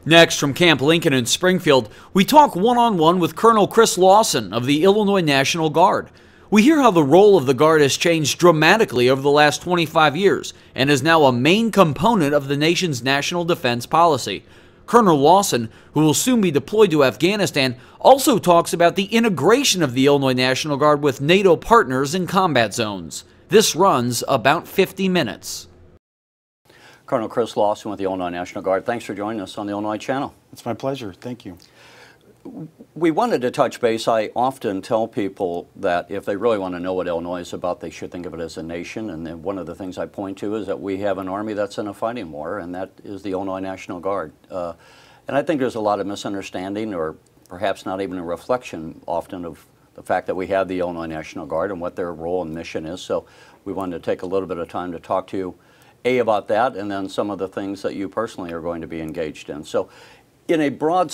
Next, from Camp Lincoln in Springfield, we talk one-on-one with Colonel Chris Lawson of the Illinois National Guard. We hear how the role of the Guard has changed dramatically over the last 25 years and is now a main component of the nation's national defense policy. Colonel Lawson, who will soon be deployed to Afghanistan, also talks about the integration of the Illinois National Guard with NATO partners in combat zones. This runs about 50 minutes. Colonel Chris Lawson with the Illinois National Guard. Thanks for joining us on the Illinois Channel. It's my pleasure. Thank you. We wanted to touch base. I often tell people that if they really want to know what Illinois is about, they should think of it as a nation. And then one of the things I point to is that we have an army that's in a fighting war, and that is the Illinois National Guard. And I think there's a lot of misunderstanding, or perhaps not even a reflection often, of the fact that we have the Illinois National Guard and what their role and mission is. So we wanted to take a little bit of time to talk to you, about that, and then some of the things that you personally are going to be engaged in. So in a broad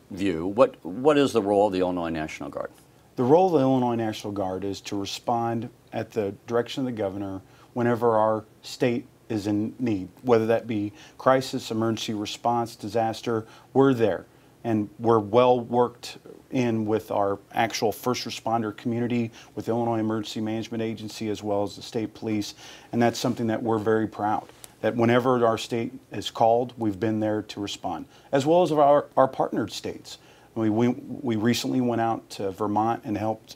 view, what is the role of the Illinois National Guard? The role of the Illinois National Guard is to respond at the direction of the governor whenever our state is in need, whether that be crisis, emergency response, disaster. We're there, and we're well worked in with our actual first responder community, with the Illinois Emergency Management Agency, as well as the state police, and that's something that we're very proud, that whenever our state is called, we've been there to respond, as well as our partnered states. We recently went out to Vermont and helped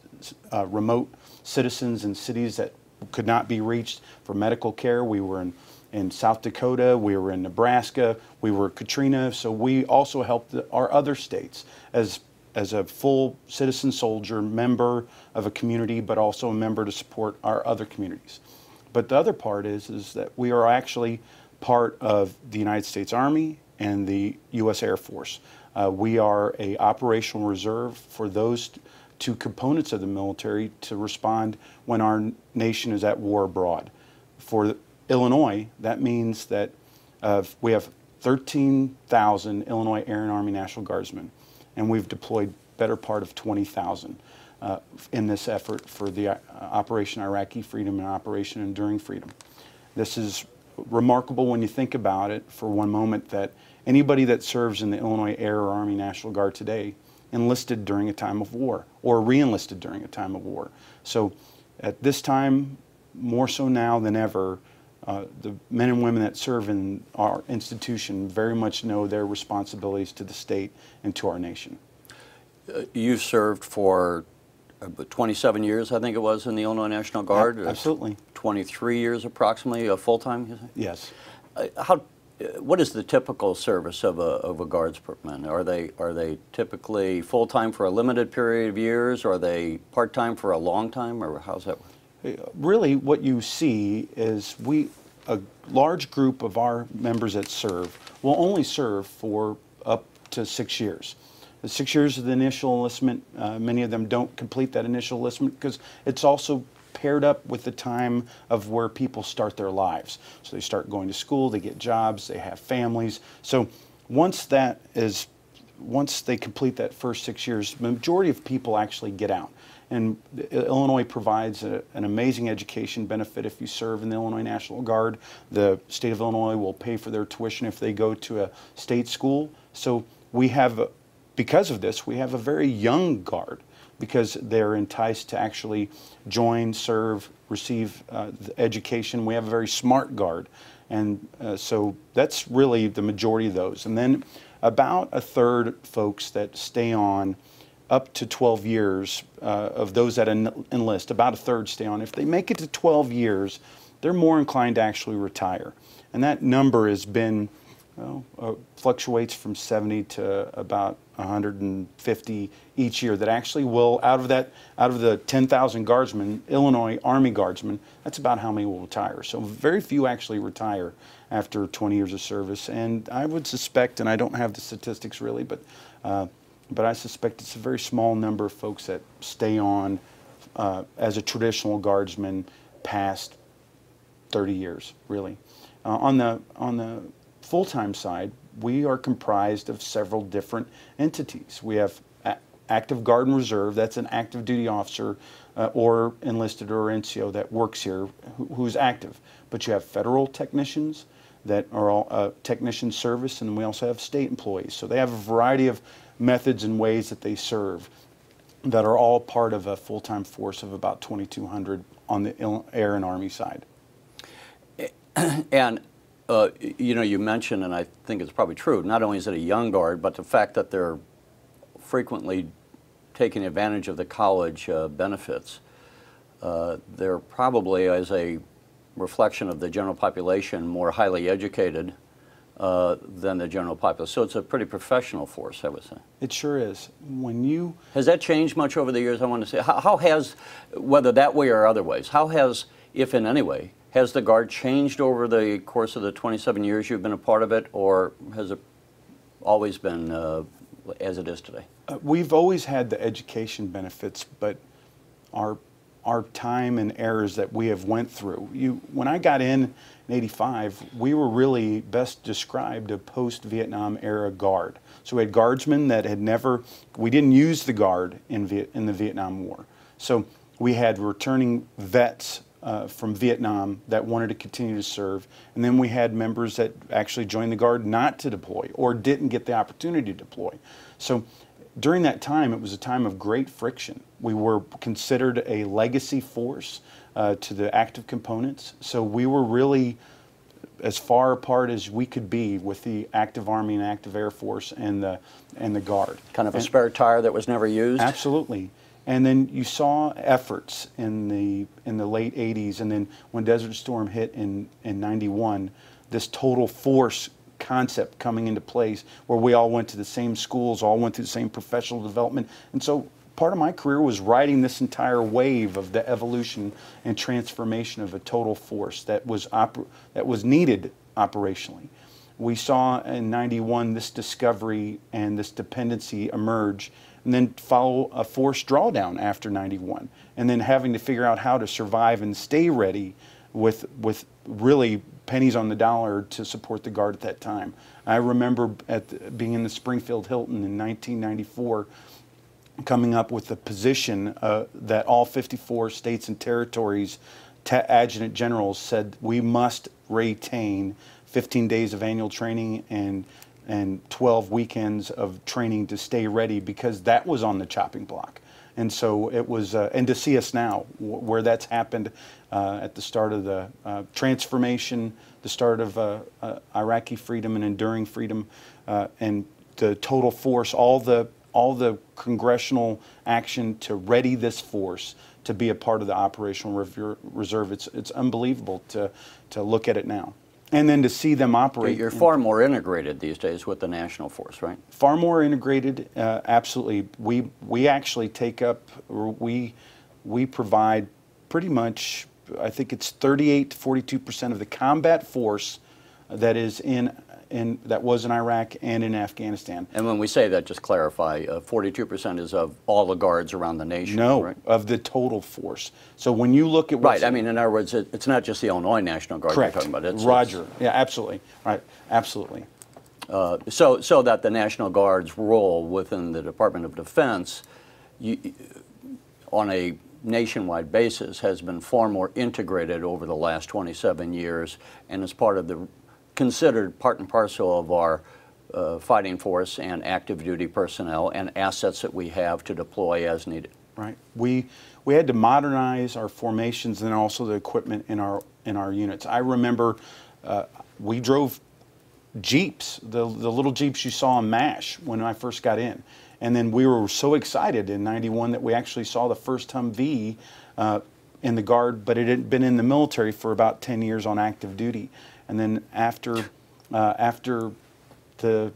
remote citizens in cities that could not be reached for medical care. We were in South Dakota, we were in Nebraska, we were Katrina, so we also helped our other states as a full citizen soldier, member of a community, but also a member to support our other communities. But the other part is that we are actually part of the United States Army and the U.S. Air Force. We are an operational reserve for those two components of the military to respond when our nation is at war abroad. For Illinois, that means that we have 13,000 Illinois Air and Army National Guardsmen, and we've deployed better part of 20,000 in this effort for the Operation Iraqi Freedom and Operation Enduring Freedom. This is remarkable when you think about it for one moment, that anybody that serves in the Illinois Air or Army National Guard today enlisted during a time of war or re-enlisted during a time of war. So at this time, more so now than ever, the men and women that serve in our institution very much know their responsibilities to the state and to our nation. You served for 27 years, I think it was, in the Illinois National Guard. Absolutely. 23 years approximately, full-time? Yes. What is the typical service of a guardsman? Are they typically full-time for a limited period of years? Or are they part-time for a long time? Or how's that work? Really, what you see is a large group of our members that serve will only serve for up to 6 years. The 6 years of the initial enlistment, many of them don't complete that initial enlistment because it's also paired up with the time of where people start their lives. So they start going to school, they get jobs, they have families. So once they complete that first 6 years, the majority of people actually get out. And Illinois provides an amazing education benefit if you serve in the Illinois National Guard. The state of Illinois will pay for their tuition if they go to a state school. So we have, because of this, we have a very young Guard, because they're enticed to actually join, serve, receive the education. We have a very smart Guard. And so that's really the majority of those. And then about a third folks that stay on up to 12 years of those that enlist, about a third stay on. If they make it to 12 years, they're more inclined to actually retire. And that number has been, fluctuates from 70 to about 150 each year that actually will, out of the 10,000 guardsmen, Illinois Army Guardsmen, that's about how many will retire. So very few actually retire after 20 years of service. And I would suspect, and I don't have the statistics really, but I suspect it's a very small number of folks that stay on as a traditional guardsman past 30 years, really. On the full-time side, we are comprised of several different entities. We have active guard and reserve, that's an active duty officer or enlisted or NCO that works here who's active. But you have federal technicians, that are all technician service, and we also have state employees. So they have a variety of methods and ways that they serve that are all part of a full-time force of about 2,200 on the Air and Army side. And you know, you mentioned, and I think it's probably true, not only is it a young Guard, but the fact that they're frequently taking advantage of the college benefits. They're probably, as a reflection of the general population, more highly educated than the general populace. So it's a pretty professional force, I would say. It sure is. Has that changed much over the years? I want to say, how has, whether that way or other ways, how has, if in any way, has the Guard changed over the course of the 27 years you've been a part of it, or has it always been as it is today? We've always had the education benefits, but our time and errors that we have went through. When I got in '85, we were really best described a post-Vietnam era Guard. So we had Guardsmen that had never, we didn't use the Guard in the Vietnam War. So we had returning vets from Vietnam that wanted to continue to serve, and then we had members that actually joined the Guard not to deploy or didn't get the opportunity to deploy. So during that time, it was a time of great friction. We were considered a legacy force to the active components, so we were really as far apart as we could be with the active Army and active Air Force and the Guard. Kind of a spare tire that was never used? Absolutely. And then you saw efforts in the late 80s, and then when Desert Storm hit in '91, this total force concept coming into place where we all went to the same schools, all went through the same professional development. And so part of my career was riding this entire wave of the evolution and transformation of a total force that was needed operationally. We saw in '91 this discovery and this dependency emerge, and then follow a forced drawdown after '91, and then having to figure out how to survive and stay ready with really pennies on the dollar to support the Guard at that time. I remember being in the Springfield Hilton in 1994, coming up with the position that all 54 states and territories adjutant generals said we must retain 15 days of annual training and 12 weekends of training to stay ready, because that was on the chopping block. And so it was, and to see us now, where that's happened at the start of the transformation, the start of Iraqi freedom and enduring freedom, and the total force, all the congressional action to ready this force to be a part of the operational reserve. It's unbelievable to look at it now. And then to see them operate. You're far more integrated these days with the national force, right? Far more integrated, absolutely. We actually take up, we provide pretty much, I think it's 38 to 42% of the combat force that is that was in Iraq and in Afghanistan. And when we say that, just clarify, 42% is of all the Guards around the nation, no, right? Of the total force. So when you look at what's... Right, I mean, in other words, it's not just the Illinois National Guard correct. you're talking about. Roger, yeah, absolutely, right, absolutely. So that the National Guard's role within the Department of Defense, on a nationwide basis, has been far more integrated over the last 27 years, and is part of the considered part and parcel of our fighting force and active duty personnel and assets that we have to deploy as needed. Right. We had to modernize our formations and also the equipment in our units. I remember we drove Jeeps, the little Jeeps you saw in MASH when I first got in. And then we were so excited in '91 that we actually saw the first Humvee in the Guard, but it had been in the military for about 10 years on active duty. And then after the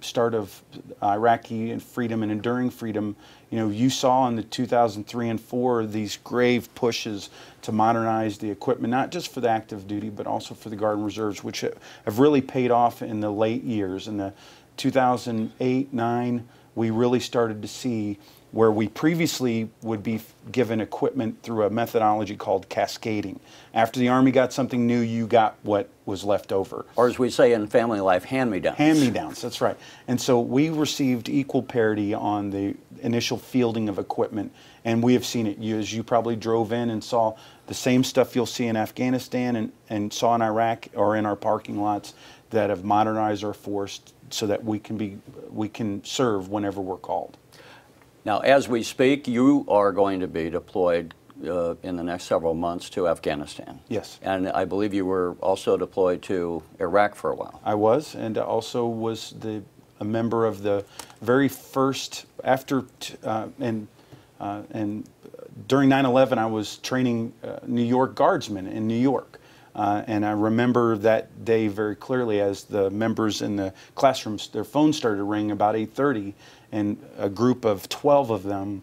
start of Iraqi and freedom and enduring freedom, you saw in the 2003 and 4 these grave pushes to modernize the equipment, not just for the active duty, but also for the Guard and Reserves, which have really paid off in the late years. In the 2008, 9, we really started to see where we previously would be given equipment through a methodology called cascading. After the Army got something new, you got what was left over. Or as we say in family life, hand-me-downs. Hand-me-downs, that's right. And so we received equal parity on the initial fielding of equipment, and we have seen it. As you probably drove in and saw the same stuff you'll see in Afghanistan and saw in Iraq or in our parking lots that have modernized our force so that we can serve whenever we're called. Now, as we speak, you are going to be deployed in the next several months to Afghanistan. Yes. And I believe you were also deployed to Iraq for a while. I was, and also was a member of the very first, and during 9/11 I was training New York Guardsmen in New York. And I remember that day very clearly as the members in the classrooms, their phones started ringing about 8:30, and a group of 12 of them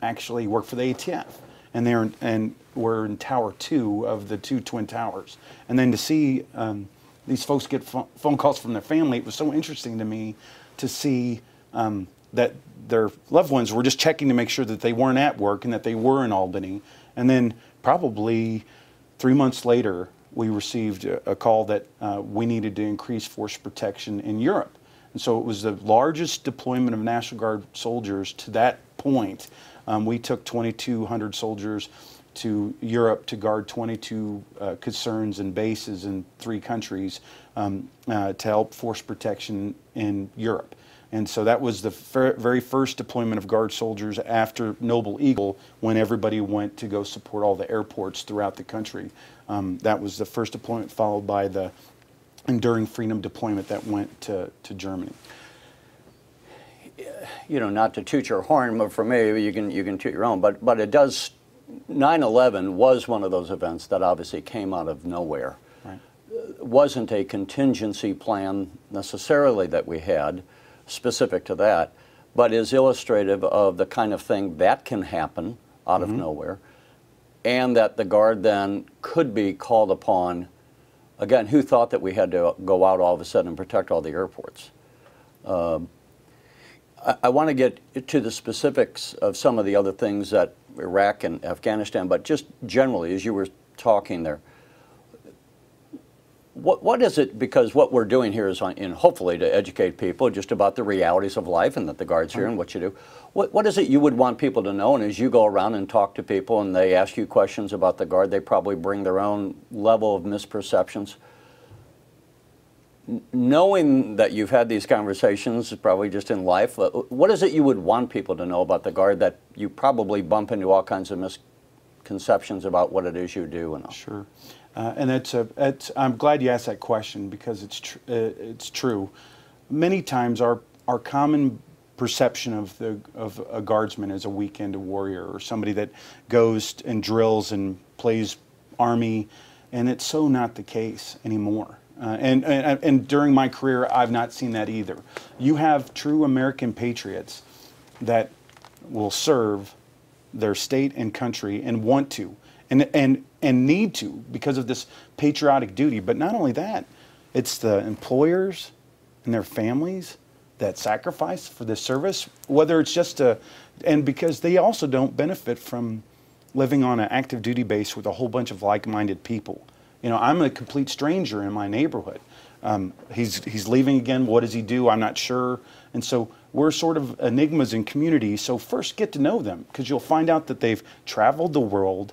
actually worked for the ATF. And we're in Tower 2 of the 2 Twin Towers. And then to see these folks get phone calls from their family, it was so interesting to me to see that their loved ones were just checking to make sure that they weren't at work and that they were in Albany. And then probably 3 months later, we received a call that we needed to increase force protection in Europe. And so it was the largest deployment of National Guard soldiers to that point. We took 2,200 soldiers to Europe to guard 22 concerns and bases in 3 countries to help force protection in Europe. And so that was the very first deployment of Guard soldiers after Noble Eagle, when everybody went to go support all the airports throughout the country. That was the first deployment, followed by the Enduring Freedom deployment that went to Germany. You know, not to toot your horn, but for me, you can toot your own. But it does. 9/11 was one of those events that obviously came out of nowhere. Right. Wasn't a contingency plan necessarily that we had specific to that, but is illustrative of the kind of thing that can happen out of nowhere, and that the Guard then could be called upon. Again, who thought that we had to go out all of a sudden and protect all the airports? I want to get to the specifics of some of the other things that Iraq and Afghanistan, but just generally, as you were talking there, what is it, because what we're doing here is hopefully to educate people just about the realities of life and that the Guard's here and what you do. What is it you would want people to know? And as you go around and talk to people and they ask you questions about the Guard, they probably bring their own level of misperceptions. Knowing that you've had these conversations, probably just in life, what is it you would want people to know about the Guard that you probably bump into all kinds of misconceptions about what it is you do? And all? Sure. And I'm glad you asked that question, because it's true. Many times our common perception of a Guardsman is a weekend warrior or somebody that goes and drills and plays Army, and it's so not the case anymore. And during my career, I've not seen that either. You have true American patriots that will serve their state and country and want to, and need to, because of this patriotic duty. But not only that, it's the employers and their families that sacrifice for this service, whether it's just and because they also don't benefit from living on an active duty base with a whole bunch of like-minded people. You know, I'm a complete stranger in my neighborhood. He's leaving again. What does he do? I'm not sure. And so we're sort of enigmas in community. So first get to know them, because you'll find out that they've traveled the world.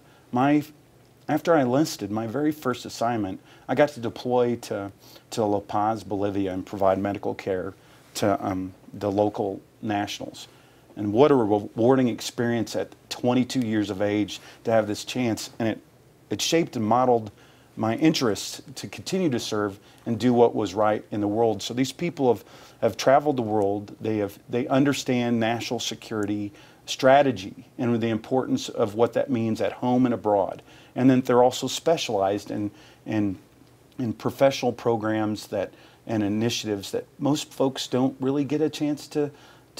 After I enlisted, my very first assignment, I got to deploy to La Paz, Bolivia, and provide medical care to the local nationals. And what a rewarding experience at 22 years of age to have this chance. And it shaped and modeled my interest to continue to serve and do what was right in the world. So these people have traveled the world. They understand national security strategy and the importance of what that means at home and abroad. And then they're also specialized in professional programs and initiatives that most folks don't really get a chance to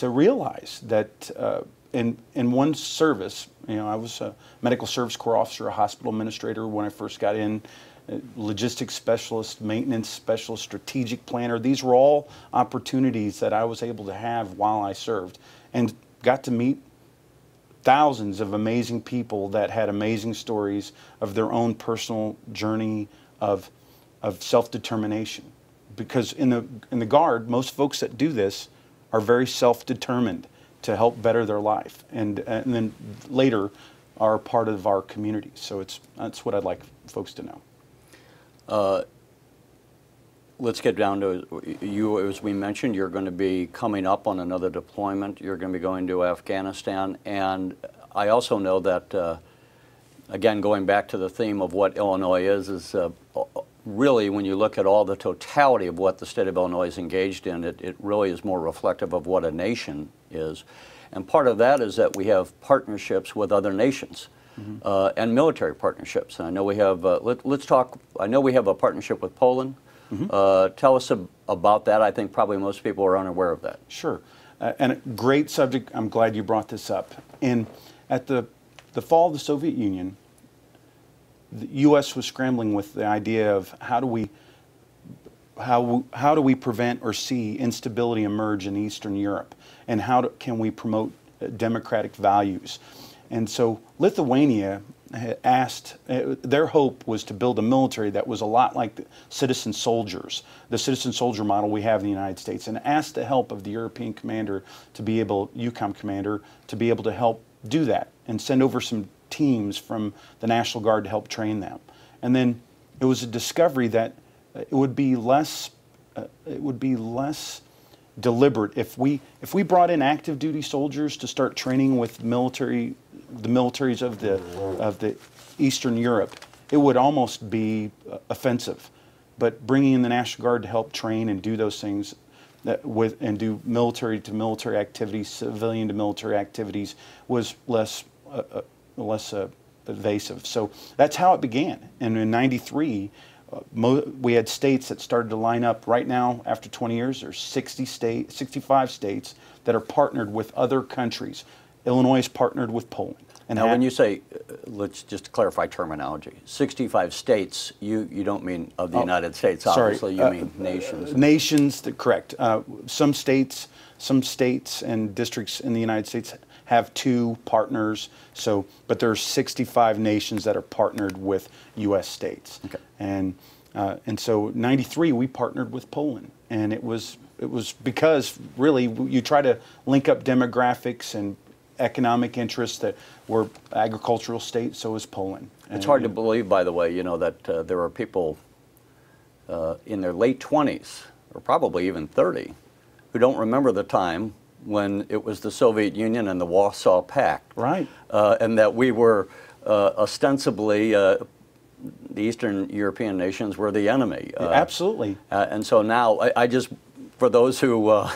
realize. That in one service, you know, I was a medical service corps officer, a hospital administrator when I first got in, logistics specialist, maintenance specialist, strategic planner. These were all opportunities that I was able to have while I served. And got to meet thousands of amazing people that had amazing stories of their own personal journey of self-determination. Because in the Guard, most folks that do this are very self-determined to help better their life, and then later are part of our community. So that's what I'd like folks to know. Let's get down to you. As we mentioned, you're going to be coming up on another deployment. You're going to be going to Afghanistan. And I also know that, again, going back to the theme of what Illinois is really, when you look at all the totality of what the state of Illinois is engaged in, it really is more reflective of what a nation is. And part of that is that we have partnerships with other nations. And military partnerships. And I know we have, let's talk, I know we have a partnership with Poland. Tell us about that. I think probably most people are unaware of that. Sure. And a great subject. I'm glad you brought this up. At the fall of the Soviet Union, the U.S. was scrambling with the idea of how do we prevent or see instability emerge in Eastern Europe, and how can we promote democratic values. And so Lithuania had asked, their hope was to build a military that was a lot like the citizen soldiers, the citizen soldier model we have in the United States, and asked the help of the European commander to be able, EUCOM commander, to be able to help do that and send over some teams from the National Guard to help train them. And then it was a discovery that it would be less deliberate if we brought in active duty soldiers to start training with the militaries of the Eastern Europe. It would almost be offensive. But bringing in the National Guard to help train and do those things and do military to military activities, civilian to military activities, was less evasive. So that's how it began. And in '93, we had states that started to line up. Right now, after 20 years, there's 65 states that are partnered with other countries. Illinois is partnered with Poland. And now, when you say, let's just clarify terminology, 65 states, you don't mean of the United States, obviously. Sorry, you mean nations. Nations, correct. Some states and districts in the United States have 2 partners. So, but there's 65 nations that are partnered with U.S. states. Okay. And so '93 we partnered with Poland, and it was because really you try to link up demographics and economic interests that we're agricultural state, so is Poland. It's hard to believe, by the way, you know, that there are people in their late 20s, or probably even 30, who don't remember the time when it was the Soviet Union and the Warsaw Pact. Right. And that we were ostensibly, the Eastern European nations were the enemy. Absolutely. And so now, I just, for those who are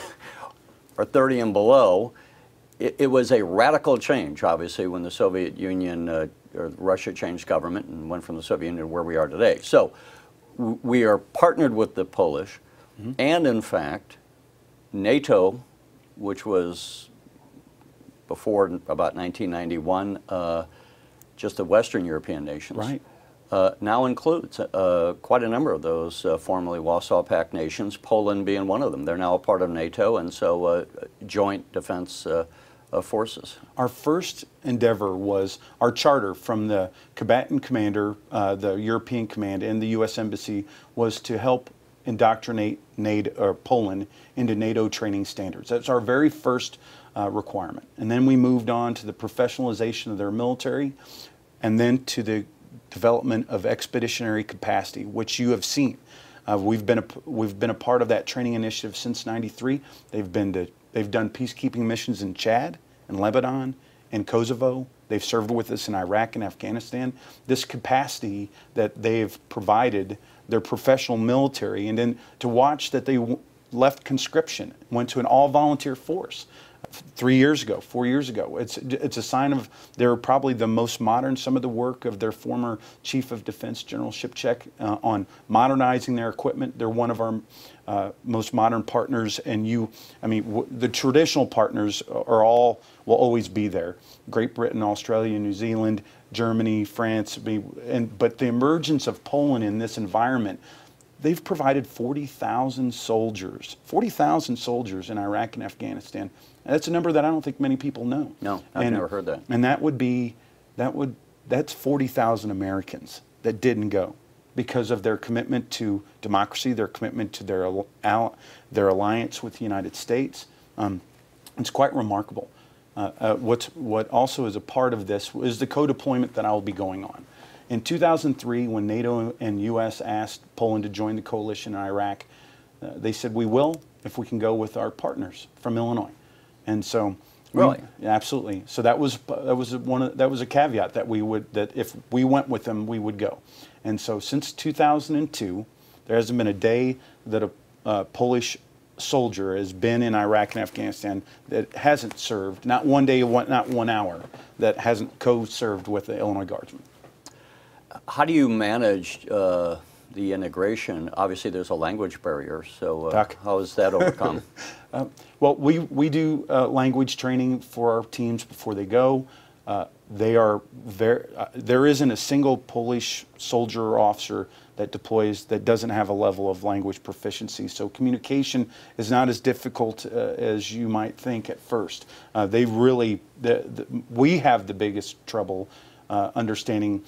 30 and below, it was a radical change, obviously, when the Soviet Union, or Russia changed government and went from the Soviet Union to where we are today. So we are partnered with the Polish, and in fact, NATO, which was before about 1991, just the Western European nations, right. Now includes quite a number of those formerly Warsaw Pact nations, Poland being one of them. They're now a part of NATO, and so joint defense forces. Our first endeavor was our charter from the combatant commander, the European command, and the U.S. Embassy was to help indoctrinate Poland into NATO training standards. That's our very first requirement. And then we moved on to the professionalization of their military, and then to the development of expeditionary capacity, which you have seen. We've been a part of that training initiative since '93. They've done peacekeeping missions in Chad and Lebanon and Kosovo. They've served with us in Iraq and Afghanistan. This capacity that they've provided their professional military, and then to watch that they left conscription, went to an all-volunteer force 3 years ago, 4 years ago. It's a sign of they're probably the most modern. Some of the work of their former Chief of Defense, General Shipchak, on modernizing their equipment. They're one of our most modern partners, and the traditional partners will always be there. Great Britain, Australia, New Zealand, Germany, France, but the emergence of Poland in this environment, they've provided 40,000 soldiers, 40,000 soldiers in Iraq and Afghanistan. And that's a number that I don't think many people know. No, I've never heard that. And that's 40,000 Americans that didn't go because of their commitment to democracy, their commitment to their alliance with the United States. It's quite remarkable. What also is a part of this is the co-deployment that I will be going on. In 2003, when NATO and U.S. asked Poland to join the coalition in Iraq, they said we will if we can go with our partners from Illinois, and so really, absolutely. So that was a caveat that if we went with them, we would go. And so since 2002, there hasn't been a day that a Polish soldier has been in Iraq and Afghanistan that hasn't served, not one day, not 1 hour, that hasn't co-served with the Illinois Guardsmen. How do you manage the integration? Obviously, there's a language barrier, so how is that overcome? Well, we do language training for our teams before they go. There isn't a single Polish soldier or officer that deploys that doesn't have a level of language proficiency. So communication is not as difficult as you might think at first. We have the biggest trouble understanding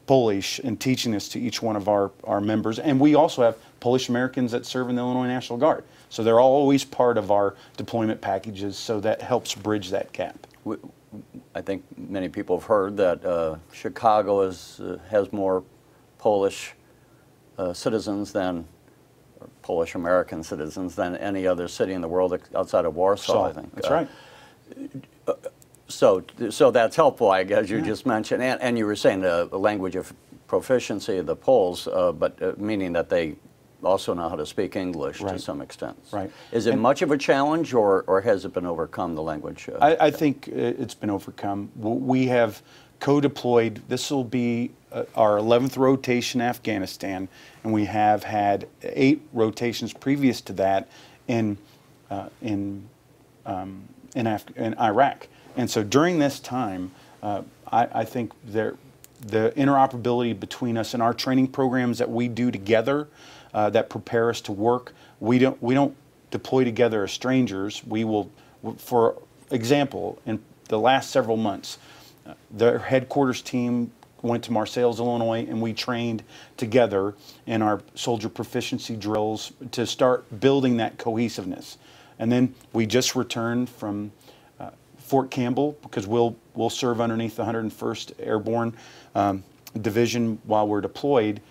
Polish and teaching this to each one of our members. And we also have Polish Americans that serve in the Illinois National Guard. So they're always part of our deployment packages, so that helps bridge that gap. I think many people have heard that Chicago has more Polish citizens than, or Polish American citizens than any other city in the world outside of Warsaw, I think. That's right. So that's helpful, I guess, you just mentioned. And you were saying the language of proficiency of the Poles, but meaning that they also know how to speak English to some extent. Right. Is it much of a challenge, or has it been overcome, the language? I think it's been overcome. We have co-deployed. This will be our 11th rotation in Afghanistan, and we have had 8 rotations previous to that in Iraq. And so during this time, I think the interoperability between us and our training programs that we do together that prepare us to work, we don't deploy together as strangers. We will, for example, in the last several months, their headquarters team went to Marseilles, Illinois, and we trained together in our soldier proficiency drills to start building that cohesiveness. And then we just returned from Fort Campbell, because we'll serve underneath the 101st Airborne Division while we're deployed.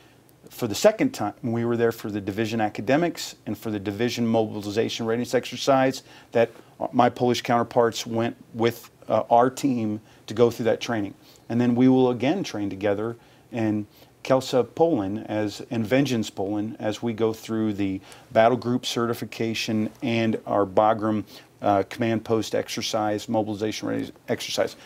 For the second time, we were there for the division academics and for the division mobilization readiness exercise that my Polish counterparts went with our team to go through that training. And then we will again train together in Kielce, Poland, and Vengeance, Poland, as we go through the battle group certification and our Bagram command post exercise, mobilization readiness exercise.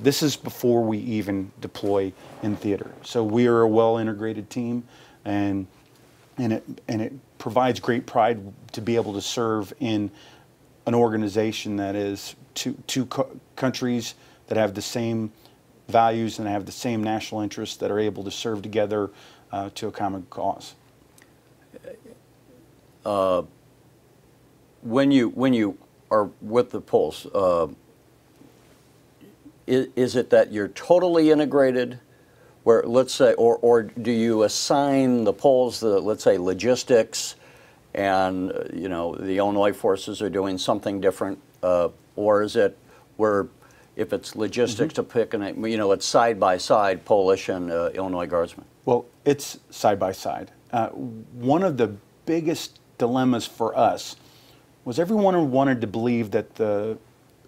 This is before we even deploy in theater. So we are a well-integrated team, and it provides great pride to be able to serve in an organization that is two countries that have the same values and have the same national interests, that are able to serve together to a common cause. When you are with the Poles, is it that you're totally integrated, where, let's say, or do you assign the Poles the, let's say, logistics, and the Illinois forces are doing something different, or is it where if it's logistics to pick, and it's side by side, Polish and Illinois Guardsmen? Well, it's side by side. One of the biggest dilemmas for us was everyone wanted to believe that the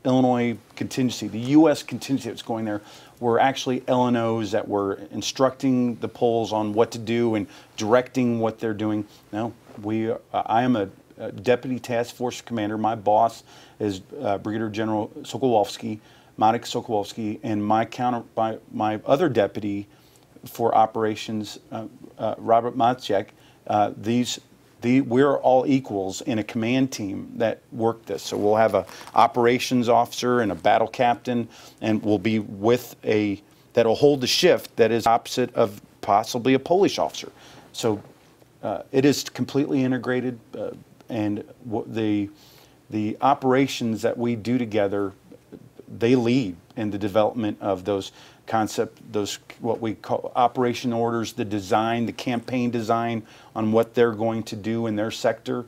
Illinois contingency, the U.S. contingency that's going there, were actually LNOs that were instructing the Poles on what to do and directing what they're doing. No, I am a deputy task force commander. My boss is Brigadier General Sokolowski, Marek Sokolowski, and my other deputy for operations, Robert Maciek. We're all equals in a command team that work this. So we'll have an operations officer and a battle captain, and we'll be with that'll hold the shift that is opposite of possibly a Polish officer. So it is completely integrated, and the operations that we do together, they lead in the development of those those what we call operation orders, the design, the campaign design on what they're going to do in their sector.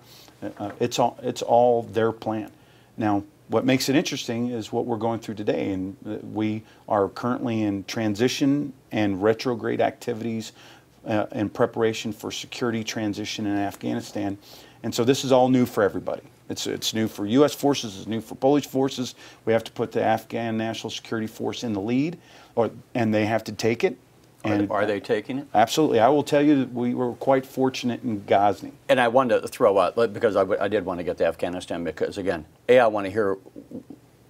It's all their plan. Now, what makes it interesting is what we're going through today, and we are currently in transition and retrograde activities in preparation for security transition in Afghanistan. And so this is all new for everybody. It's new for U.S. forces, it's new for Polish forces. We have to put the Afghan National Security Force in the lead, and they have to take it. And are they taking it? Absolutely. I will tell you that we were quite fortunate in Ghazni. And I wanted to throw out, because I did want to get to Afghanistan, because again, I want to hear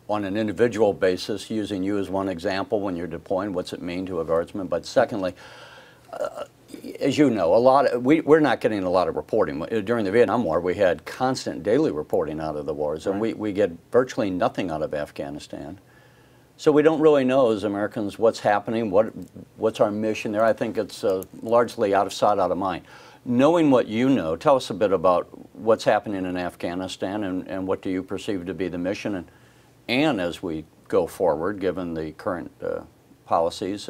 on an individual basis, using you as one example when you're deploying, what's it mean to a guardsman? But secondly, as you know, we're not getting a lot of reporting. During the Vietnam War, we had constant daily reporting out of the wars, and we get virtually nothing out of Afghanistan. So we don't really know as Americans what's happening, what's our mission there. I think it's largely out of sight, out of mind. Knowing what you know, tell us a bit about what's happening in Afghanistan and what do you perceive to be the mission, and as we go forward, given the current policies,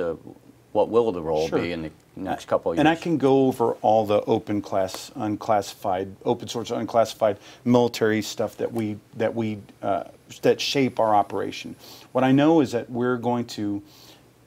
what will the role be in the next couple of years? And I can go over all the open source, unclassified military stuff that shape our operation. What I know is that we're going to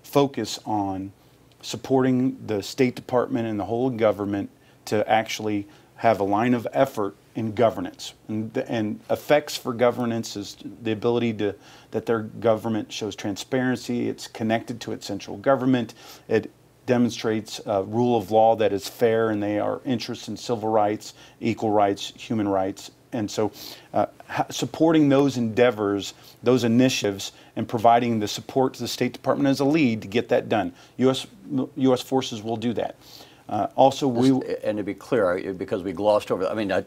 focus on supporting the State Department and the whole government to actually have a line of effort in governance. And effects for governance is the ability that their government shows transparency, it's connected to its central government, it demonstrates a rule of law that is fair, and they are interested in civil rights, equal rights, human rights. And so supporting those endeavors, those initiatives, and providing the support to the State Department as a lead to get that done. U.S. forces will do that. Also, and to be clear, because we glossed over, I mean, I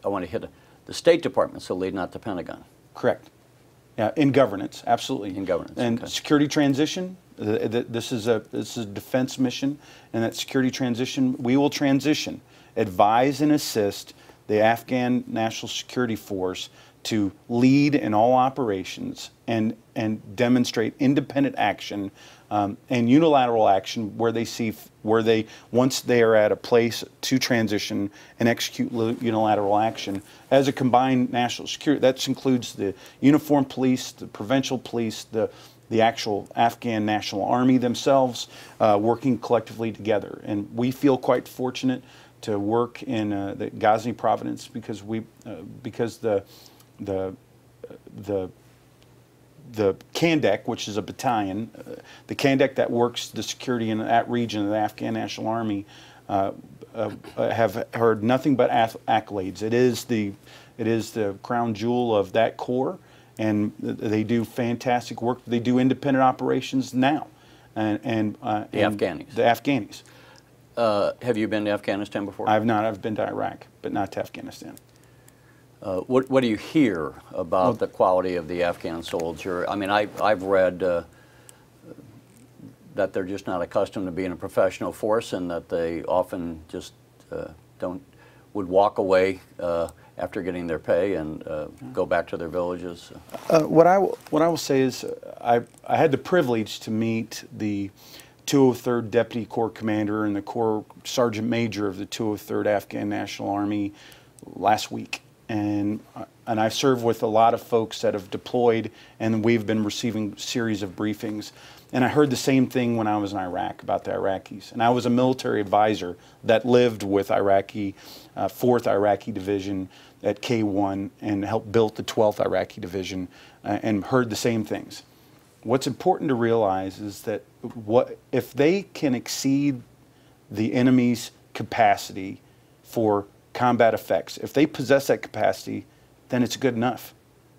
want to hit the State Department's the lead, not the Pentagon. Correct. Yeah, in governance, absolutely. In governance. And okay. Security transition. This is a defense mission, and that security transition, we will transition, advise and assist the Afghan National Security Force to lead in all operations and demonstrate independent action and unilateral action once they are at a place to transition and execute unilateral action as a combined national security. That includes the uniformed police, the provincial police, the actual Afghan National Army themselves, working collectively together. And we feel quite fortunate to work in the Ghazni province because the Kandek, which is a battalion, the Kandek that works the security in that region of the Afghan National Army, have heard nothing but accolades. It is the crown jewel of that corps, and they do fantastic work. They do independent operations now, and the Afghanis. The Afghanis. Have you been to Afghanistan before? I have not. I've been to Iraq, but not to Afghanistan. What do you hear about the quality of the Afghan soldier? I mean, I've read that they're just not accustomed to being a professional force, and that they often just would walk away after getting their pay and go back to their villages. What I will say is I had the privilege to meet the 203rd Deputy Corps Commander and the Corps Sergeant Major of the 203rd Afghan National Army last week. And I've served with a lot of folks that have deployed, and we've been receiving series of briefings. And I heard the same thing when I was in Iraq about the Iraqis. And I was a military advisor that lived with 4th Iraqi Division at K1 and helped build the 12th Iraqi Division and heard the same things. What's important to realize is that if they can exceed the enemy's capacity for combat effects, if they possess that capacity, then it's good enough.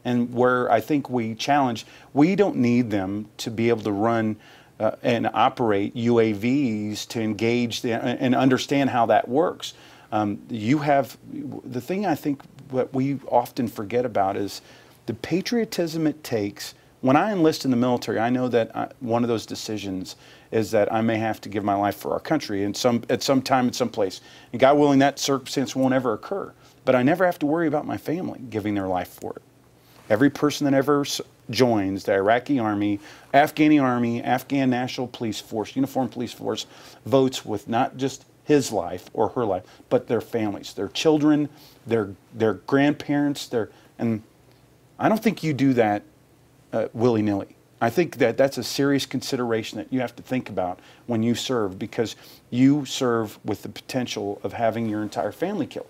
And where I think we challenge, we don't need them to be able to run and operate UAVs to engage and understand how that works. The thing I think what we often forget about is the patriotism it takes when I enlist in the military, I know that one of those decisions is that I may have to give my life for our country at some time, at some place. And God willing, that circumstance won't ever occur. But I never have to worry about my family giving their life for it. Every person that ever joins the Iraqi Army, Afghan National Police Force, Uniformed Police Force, votes with not just his life or her life, but their families, their children, their grandparents, and I don't think you do that willy-nilly. I think that that's a serious consideration that you have to think about when you serve, because you serve with the potential of having your entire family killed.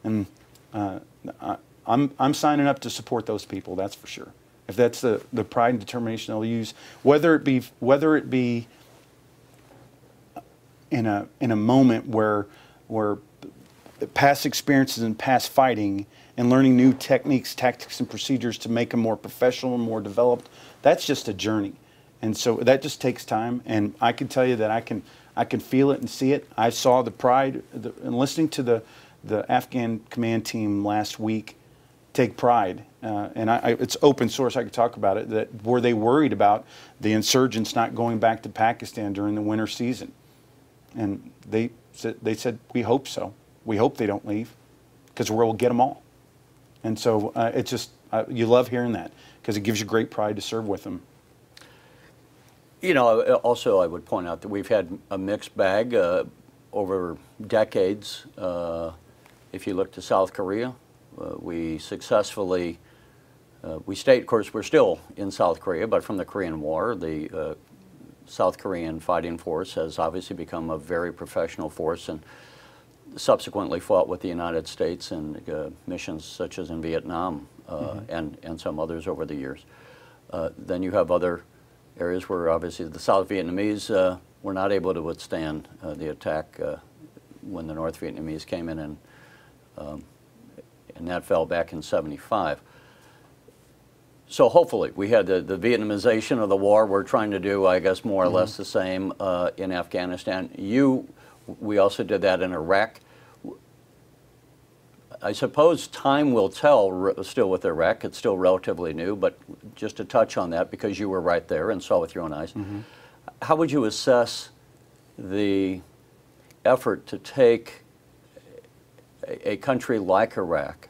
And I'm signing up to support those people, that's for sure. If that's the pride and determination they'll use, whether it be in a moment where past experiences and past fighting and learning new techniques, tactics, and procedures to make them more professional and more developed, that's just a journey. And so that just takes time. And I can tell you that I can feel it and see it. I saw the pride, and listening to the Afghan command team last week take pride. And it's open source, I could talk about it, that were they worried about the insurgents not going back to Pakistan during the winter season? And they said, we hope so. We hope they don't leave, because we'll get them all. And so it's just, you love hearing that, because it gives you great pride to serve with them. You know, also I would point out that we've had a mixed bag over decades. If you look to South Korea, we successfully, we stayed, of course, we're still in South Korea, but from the Korean War, the South Korean fighting force has obviously become a very professional force, and subsequently fought with the United States in missions such as in Vietnam and some others over the years. Then you have other areas where obviously the South Vietnamese were not able to withstand the attack when the North Vietnamese came in, and that fell back in '75. So hopefully we had the Vietnamization of the war. We're trying to do, I guess, more or less the same in Afghanistan. We also did that in Iraq. I suppose time will tell still with Iraq. It's still relatively new, but just to touch on that, because you were right there and saw with your own eyes, how would you assess the effort to take a country like Iraq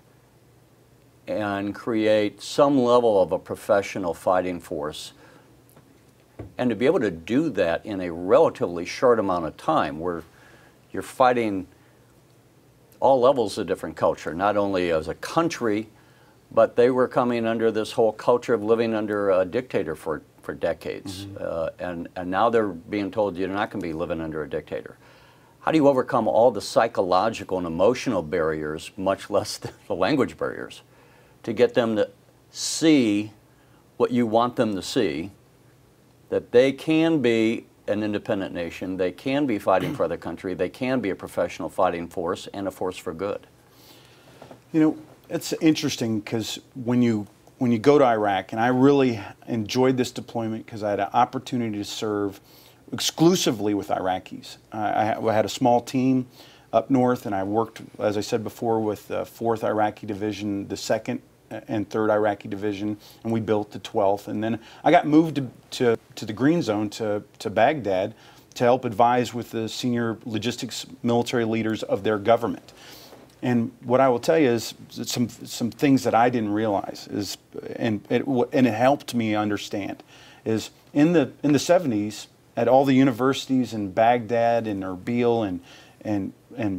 and create some level of a professional fighting force, and to be able to do that in a relatively short amount of time, where you're fighting all levels of different culture, not only as a country, but they were coming under this whole culture of living under a dictator for decades. And now they're being told you're not going to be living under a dictator. How do you overcome all the psychological and emotional barriers, much less the language barriers, to get them to see what you want them to see, that they can be an independent nation, they can be fighting for their country, they can be a professional fighting force and a force for good? You know, it's interesting, because when you go to Iraq, and I really enjoyed this deployment because I had an opportunity to serve exclusively with Iraqis. I had a small team up north, and I worked, as I said before, with the 4th Iraqi Division, the 2nd and 3rd Iraqi Division, and we built the 12th. And then I got moved to the Green Zone, to Baghdad, to help advise with the senior logistics military leaders of their government. And what I will tell you is some things that I didn't realize is, and it helped me understand, is in the 70s at all the universities in Baghdad and Erbil and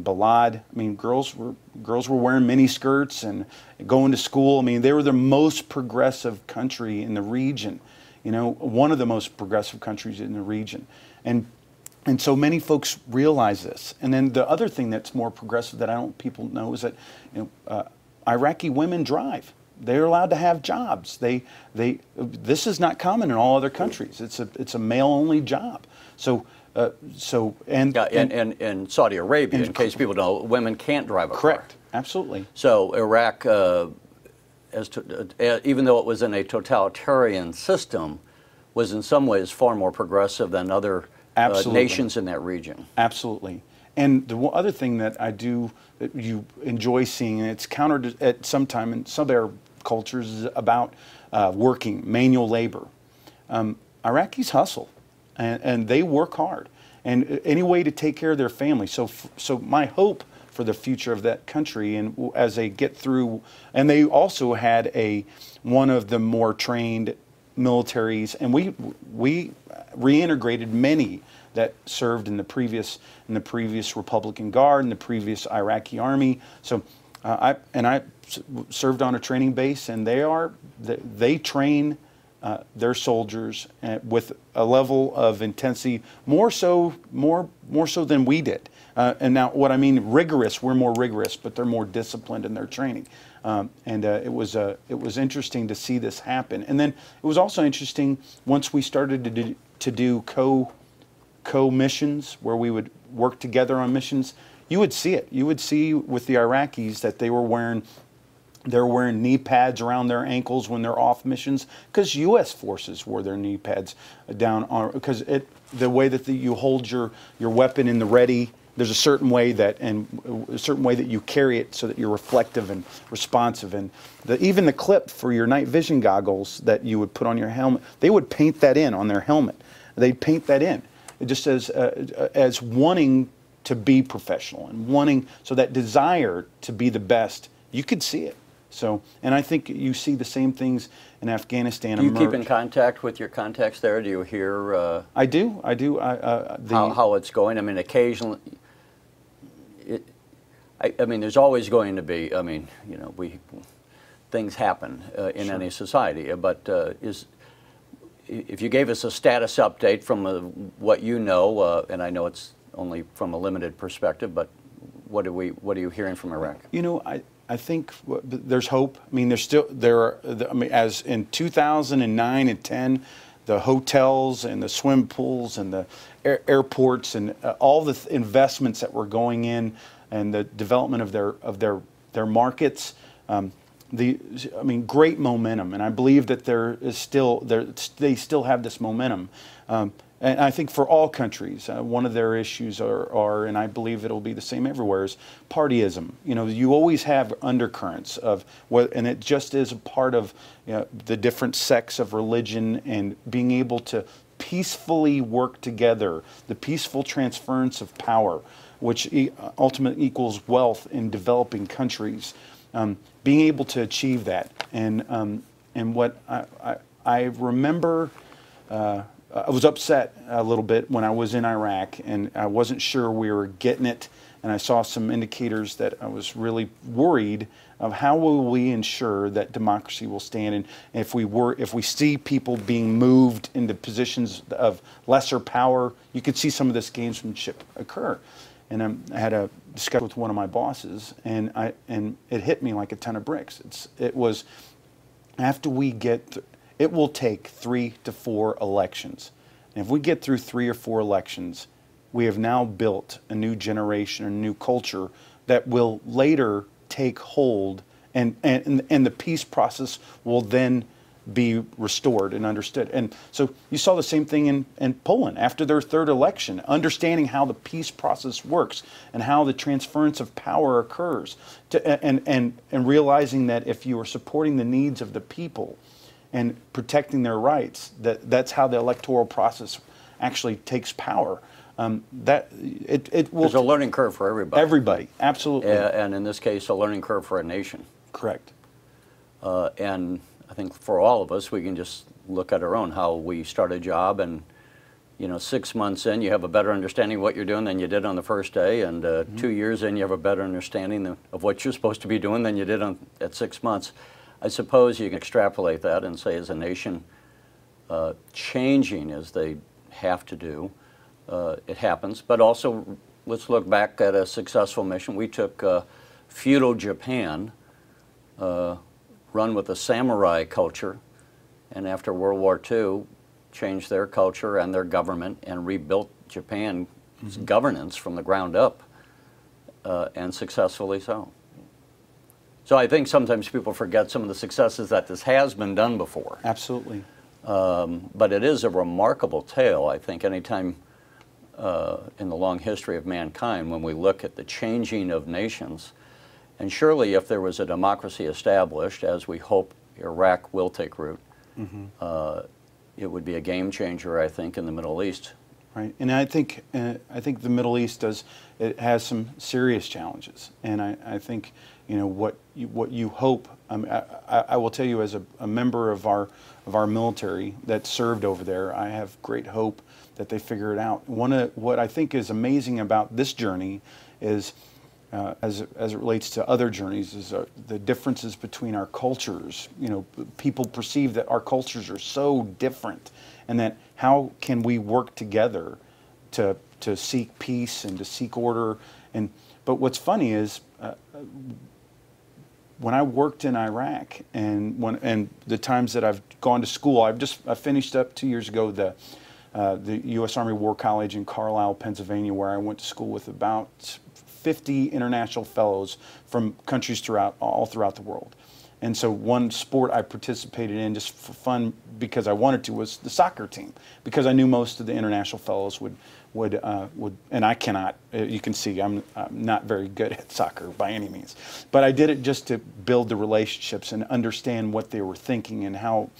Balad, I mean, girls were wearing mini skirts and going to school. I mean, they were the most progressive country in the region, you know, one of the most progressive countries in the region. And so many folks realize this. And then the other thing that's more progressive that people know is that, you know, Iraqi women drive. They're allowed to have jobs. This is not common in all other countries. It's a male-only job. So in Saudi Arabia, in case people know, women can't drive a car. Correct. Absolutely. So Iraq, even though it was in a totalitarian system, was in some ways far more progressive than other nations in that region. Absolutely. And the other thing that you enjoy seeing, and it's countered at some time, and some of our cultures is about working, manual labor. Iraqis hustle, and they work hard, and any way to take care of their family. So my hope for the future of that country, and as they get through, and they also had one of the more trained militaries, and we reintegrated many that served in the previous Republican Guard and the previous Iraqi Army. So I served on a training base, and they train their soldiers with a level of intensity more so than we did. And now, what I mean rigorous, we're more rigorous, but they're more disciplined in their training. It was interesting to see this happen. And then it was also interesting once we started to do co-missions, where we would work together on missions. You would see it. You would see with the Iraqis that they were wearing knee pads around their ankles when they're off missions, because U.S. forces wore their knee pads down on, because the way that you hold your weapon in the ready. There's a certain way that you carry it so that you're reflective and responsive. And even the clip for your night vision goggles that you would put on your helmet, they would paint that in on their helmet. They'd paint that in. It just as wanting to be professional and wanting, so that desire to be the best, you could see it. So, and I think you see the same things in Afghanistan. Do you keep in contact with your contacts there? Do you hear? I do. How it's going? I mean, occasionally. I mean, there's always going to be. I mean, you know, things happen in any society. But if you gave us a status update from what you know, and I know it's only from a limited perspective, but what are you hearing from Iraq? You know, I think there's hope. I mean, I mean, as in 2009 and 10, the hotels and the swim pools and the airports and all the investments that were going in, and the development of their markets. I mean, great momentum, and I believe that they still have this momentum. And I think for all countries, one of their issues are, and I believe it'll be the same everywhere, is partyism. You know, you always have undercurrents of what, and it just is a part of, you know, the different sects of religion, and being able to peacefully work together, the peaceful transference of power, which ultimately equals wealth in developing countries. Being able to achieve that, and what I remember. I was upset a little bit when I was in Iraq, and I wasn't sure we were getting it, and I saw some indicators that I was really worried of how will we ensure that democracy will stand, and if we see people being moved into positions of lesser power, you could see some of this gamesmanship occur. And I had a discussion with one of my bosses, and it hit me like a ton of bricks. It was after we get. It will take 3 to 4 elections. And if we get through 3 or 4 elections, we have now built a new generation, a new culture that will later take hold, and the peace process will then be restored and understood. And so you saw the same thing in Poland after their 3rd election, understanding how the peace process works and how the transference of power occurs, and realizing that if you are supporting the needs of the people and protecting their rights, that's how the electoral process actually takes power. It will. There's a learning curve for everybody. Everybody, absolutely. And in this case, a learning curve for a nation. Correct. And I think for all of us, we can just look at our own, how we start a job, and 6 months in, you have a better understanding of what you're doing than you did on the first day, and 2 years in, you have a better understanding of what you're supposed to be doing than you did at 6 months. I suppose you can extrapolate that and say, as a nation changing as they have to do, it happens. But also, let's look back at a successful mission. We took feudal Japan, run with a samurai culture, and after World War II, changed their culture and their government and rebuilt Japan's governance from the ground up, and successfully so. So I think sometimes people forget some of the successes that this has been done before. Absolutely. But it is a remarkable tale, I think, anytime in the long history of mankind when we look at the changing of nations And surely if there was a democracy established, as we hope Iraq will take root, it would be a game changer, I think, in the Middle East. Right, and I think the Middle East has some serious challenges, and I think what you hope. I will tell you, as a member of our military that served over there, I have great hope that they figure it out. What I think is amazing about this journey is, as it relates to other journeys, is the differences between our cultures. People perceive that our cultures are so different, and that how can we work together to seek peace and to seek order. But what's funny is, when I worked in Iraq and the times that I've gone to school, I finished up 2 years ago the U.S. Army War College in Carlisle, Pennsylvania, where I went to school with about 50 international fellows from countries all throughout the world. And so one sport I participated in just for fun because I wanted to was the soccer team, because I knew most of the international fellows would and I cannot, you can see I'm not very good at soccer by any means, but I did it just to build the relationships and understand what they were thinking and how,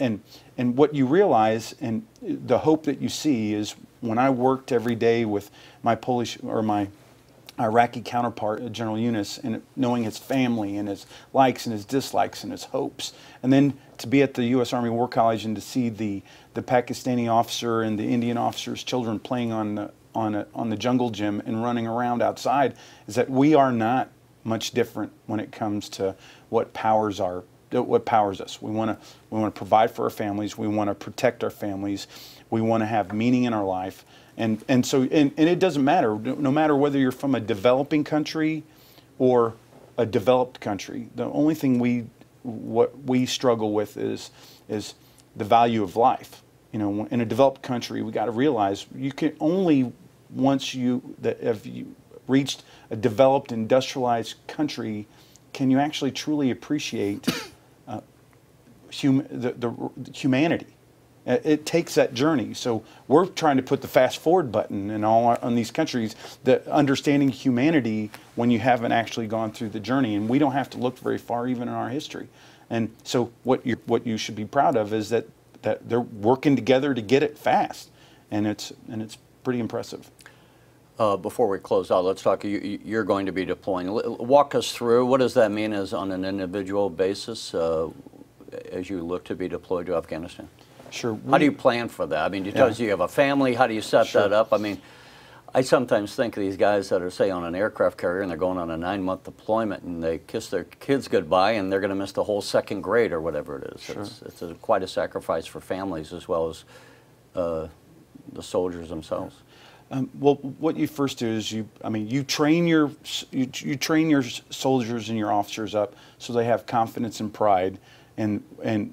and what you realize and the hope that you see is when I worked every day with my Polish or my Iraqi counterpart, General Yunus, and knowing his family and his likes and his dislikes and his hopes. And then to be at the U.S. Army War College and to see the Pakistani officer and the Indian officer's children playing on the jungle gym and running around outside, is that we are not much different when it comes to what powers us. We want to provide for our families. We want to protect our families. We want to have meaning in our life. And so it doesn't matter, no matter whether you're from a developing country or a developed country. The only thing what we struggle with is the value of life. In a developed country, we got to realize you can only once if you reached a developed, industrialized country, can you actually truly appreciate the humanity. It takes that journey. So we're trying to put the fast forward button in on these countries, the understanding humanity when you haven't actually gone through the journey, and we don't have to look very far even in our history. And so what you should be proud of is that they're working together to get it fast, and it's pretty impressive. Before we close out, let's talk. You're going to be deploying. Walk us through what does that mean as on an individual basis as you look to be deployed to Afghanistan. Sure. How do you plan for that? I mean, because you have a family, how do you set that up? I mean, I sometimes think of these guys that are, say, on an aircraft carrier and they're going on a 9-month deployment and they kiss their kids goodbye and they're going to miss the whole second grade or whatever it is. Sure. It's quite a sacrifice for families as well as the soldiers themselves. Well, what you first do is you train your soldiers and your officers up so they have confidence and pride, and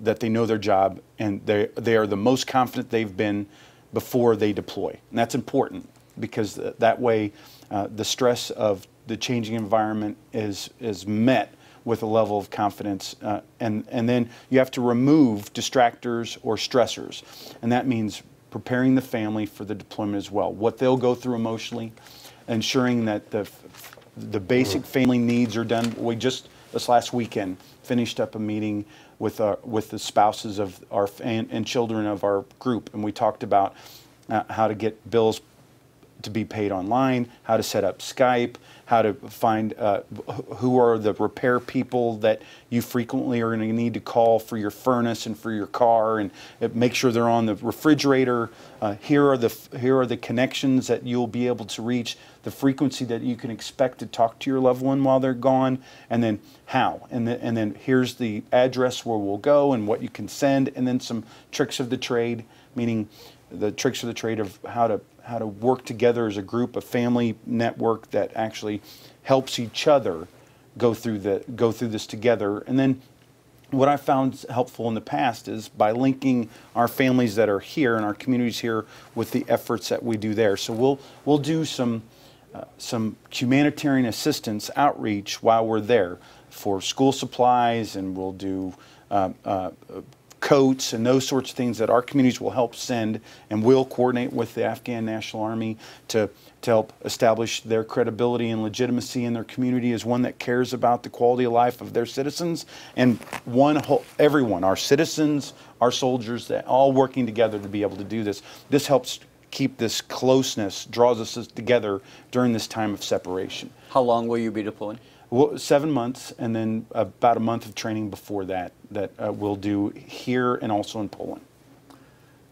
that they know their job, and they are the most confident they've been before they deploy. And that's important because that way the stress of the changing environment is met with a level of confidence, and then you have to remove distractors or stressors, and that means preparing the family for the deployment as well, what they'll go through emotionally, ensuring that the basic family needs are done. We just this last weekend finished up a meeting with the spouses of and children of our group, and we talked about how to get bills to be paid online, how to set up Skype, how to find who are the repair people that you frequently are going to need to call for your furnace and for your car, and make sure they're on the refrigerator. Here are the connections that you'll be able to reach, the frequency that you can expect to talk to your loved one while they're gone, and then how, and then here's the address where we'll go and what you can send, and then some tricks of the trade, meaning the tricks of the trade of how to work together as a group, a family network that actually helps each other go through this together. And then what I found helpful in the past is by linking our families that are here and our communities here with the efforts that we do there. So we'll do some humanitarian assistance outreach while we're there for school supplies, and we'll do coats and those sorts of things that our communities will help send, and will coordinate with the Afghan National Army to help establish their credibility and legitimacy in their community as one that cares about the quality of life of their citizens, and everyone, our citizens, our soldiers, that all working together to be able to do this. This helps keep this closeness, draws us together during this time of separation. How long will you be deployed? Well, 7 months, and then about a month of training before that we'll do here and also in Poland.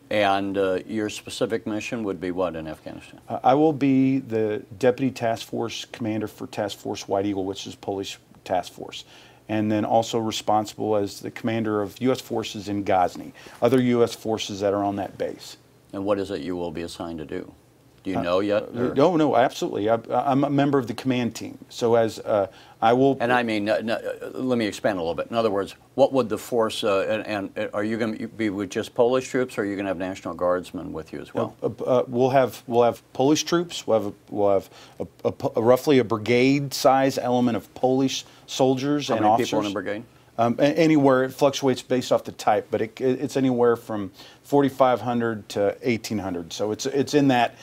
And your specific mission would be what in Afghanistan? I will be the Deputy Task Force Commander for Task Force White Eagle, which is Polish task force, and then also responsible as the commander of U.S. forces in Ghazni, other U.S. forces that are on that base. And what is it you will be assigned to do? Do you know yet? No, absolutely. I'm a member of the command team. So as I will... And I mean, let me expand a little bit. In other words, what would the force, and are you going to be with just Polish troops, or are you going to have National Guardsmen with you as well? We'll have Polish troops. We'll have roughly a brigade-size element of Polish soldiers and officers. How many people in a brigade? Anywhere, it fluctuates based off the type, but it's anywhere from 4,500 to 1,800. So it's in that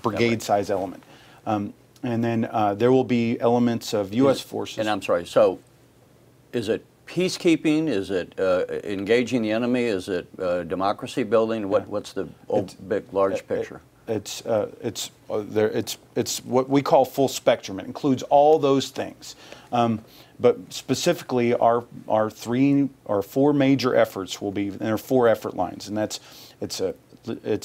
brigade size element, and then there will be elements of U.S. forces. And I'm sorry. So, is it peacekeeping? Is it engaging the enemy? Is it democracy building? What's the large picture? It's what we call full spectrum. It includes all those things. But specifically, our 3 or 4 major efforts will be, and there are 4 effort lines, and it's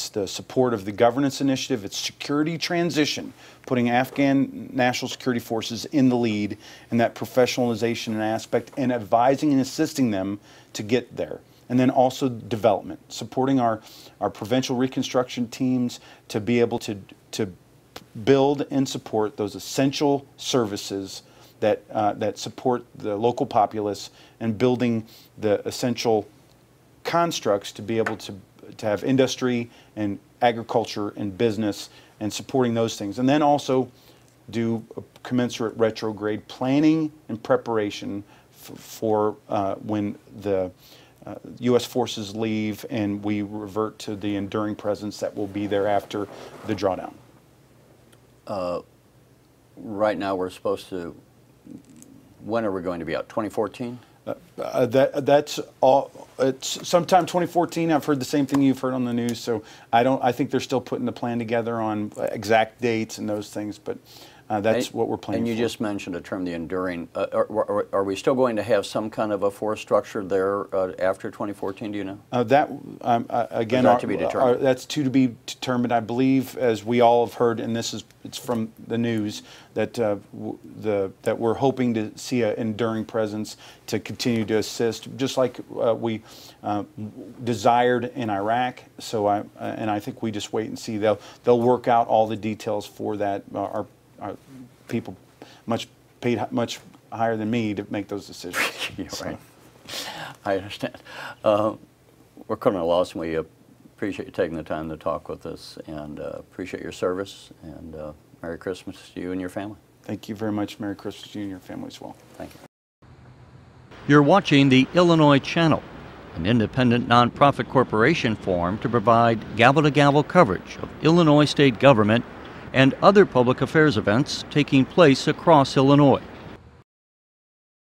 the support of the governance initiative, it's security transition, putting Afghan national security forces in the lead, and that professionalization and aspect, and advising and assisting them to get there. And then also development, supporting our provincial reconstruction teams to be able to build and support those essential services that support the local populace, and building the essential constructs to be able to have industry and agriculture and business, and supporting those things. And then also do a commensurate retrograde planning and preparation for when the U.S. forces leave and we revert to the enduring presence that will be there after the drawdown. Right now we're supposed to, when are we going to be out? 2014? That's all. It's sometime 2014. I've heard the same thing you've heard on the news. So I think they're still putting the plan together on exact dates and those things. But that's what we're planning. And you just mentioned a term, the enduring. Are we still going to have some kind of a force structure there after 2014? Do you know? Again, to be determined? That's to be determined. I believe, as we all have heard, and it's from the news, that that we're hoping to see an enduring presence to continue to assist, just like we desired in Iraq. So I think we just wait and see. They'll work out all the details for that. Our people paid much higher than me to make those decisions. You're right. I understand. Well, Colonel Lawson, we appreciate you taking the time to talk with us, and appreciate your service, and Merry Christmas to you and your family. Thank you very much. Merry Christmas to you and your family as well. Thank you. You're watching the Illinois Channel, an independent nonprofit corporation formed to provide gavel-to-gavel coverage of Illinois state government and other public affairs events taking place across Illinois.